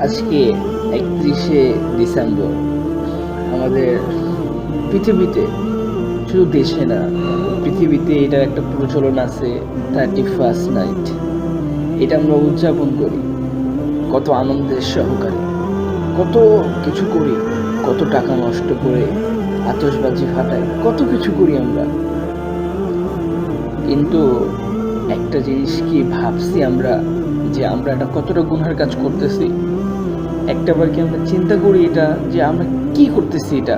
আজকে 31শে ডিসেম্বর। আমাদের পৃথিবীতে, শুধু দেশে না, পৃথিবীতে এটার একটা প্রচলন আছে, 31st নাইট। এটা আমরা উদযাপন করি কত আনন্দের সহকারে, কত কিছু করি, কত টাকা নষ্ট করে আতশবাজি ফাটাই, কত কিছু করি আমরা। কিন্তু একটা জিনিস কি ভাবছি আমরা, যে আমরা এটা কতটা গুনহার কাজ করতেছি? একটাবার কি আমরা চিন্তা করি এটা, যে আমরা কি করতেছি? এটা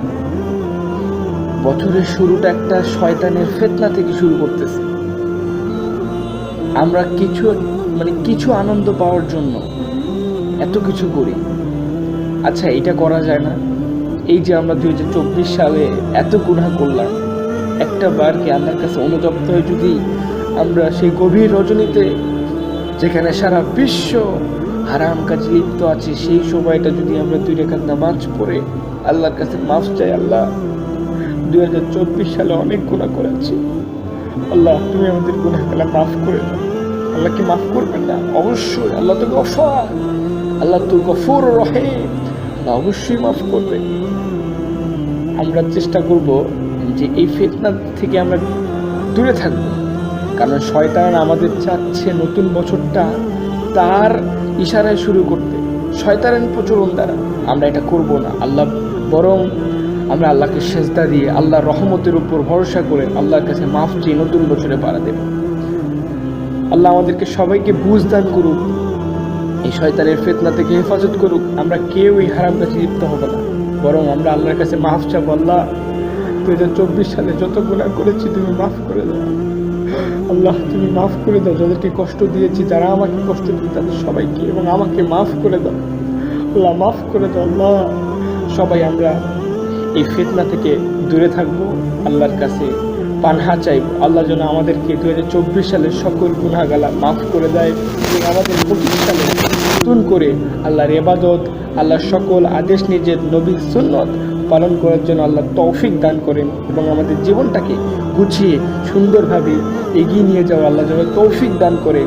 বছরের শুরুটা একটা শয়তানের ফিতনা থেকে শুরু করতেছি। আমরা কিছু আনন্দ পাওয়ার জন্য এত কিছু করি। আচ্ছা, এটা করা যায় না? এই যে আমরা 2024 সালে এত গুনাহ করলাম, একটা বার কি আল্লাহর কাছে অনুতপ্ত হয়ে যদি আমরা সেই গভীর রজনীতে, যেখানে সারা বিশ্ব হারাম কাজে লিপ্ত আছে, সেই সময়টা যদি আমরা 2 রাকাত নামাজ পড়ে আল্লাহর কাছে মাফ চাই, আল্লাহ 2024 সালে অনেক গুনাহ করেছি, আল্লাহ তুমি আমাদের গুনাহগুলো মাফ করে দাও। আল্লাহ কি মাফ করবেন না? অবশ্যই। আল্লাহ তো গফার, আল্লাহ তো গফুর রহিম, আল্লাহ অবশ্যই মাফ করবে। আমরা চেষ্টা করব যে এই ফিতনা থেকে আমরা দূরে থাকব, কারণ শয়তান আমাদের চাচ্ছে নতুন বছরটা তার ইশারায় শুরু করতে, শয়তানের প্রচলন দ্বারা। আমরা এটা করব না। বরং আমরা আল্লাহকে সেজদা দিয়ে, আল্লাহর রহমতের উপর ভরসা করে আল্লাহর কাছে মাফ চেয়ে নতুন বছরে পাড়া দেব। আল্লাহ আমাদেরকে সবাইকে বুঝ দান করুক, এই শয়তানের ফিতনা থেকে হেফাজত করুক। আমরা কেউ এই হারাম কাজে লিপ্ত হব না, বরং আমরা আল্লাহর কাছে মাফ চাবো। আল্লাহ 2024 সালে যত গুনাহ করেছি তুমি মাফ করে দাও। আল্লাহ তুমি মাফ করে দাও, যাদেরকে কষ্ট দিয়েছি, যারা আমাকে কষ্ট দিয়েছে তাদের সবাইকে, এবং আমাকে মাফ করে দাও। আল্লাহ মাফ করে দাও। আল্লাহ সবাই আমরা এই ফিতনা থেকে দূরে থাকবো, আল্লাহর কাছে পানহা চাইব। আল্লাহ যেন আমাদেরকে 2024 সালের সকল গুনাহগালা মাফ করে দেয়, এবং আমাদের 25 সালে নতুন করে আল্লাহর ইবাদত, আল্লাহর সকল আদেশ, নিজের নবীর সুন্নত পালন করার জন্য আল্লাহ তৌফিক দান করেন, এবং আমাদের জীবনটাকে গুছিয়ে সুন্দরভাবে এগিয়ে নিয়ে যাওয়া আল্লাহ যেন তৌফিক দান করে,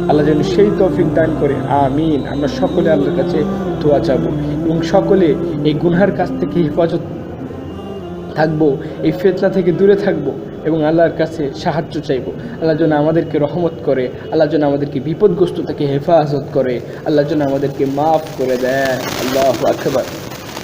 আল্লাহ যেন সেই তৌফিক দান করে। আমিন। আমরা সকলে আল্লাহর কাছে দোয়া চাবো, এবং সকলে এই গুনহার কাছ থেকে হেফাজত থাকবো, এই ফিতনা থেকে দূরে থাকবো, এবং আল্লাহর কাছে সাহায্য চাইবো। আল্লাহ যেন আমাদেরকে রহমত করে, আল্লাহ যেন আমাদেরকে বিপদগ্রস্ত থেকে হেফাজত করে, আল্লাহ যেন আমাদেরকে মাফ করে দেয়। আল্লাহু আকবার।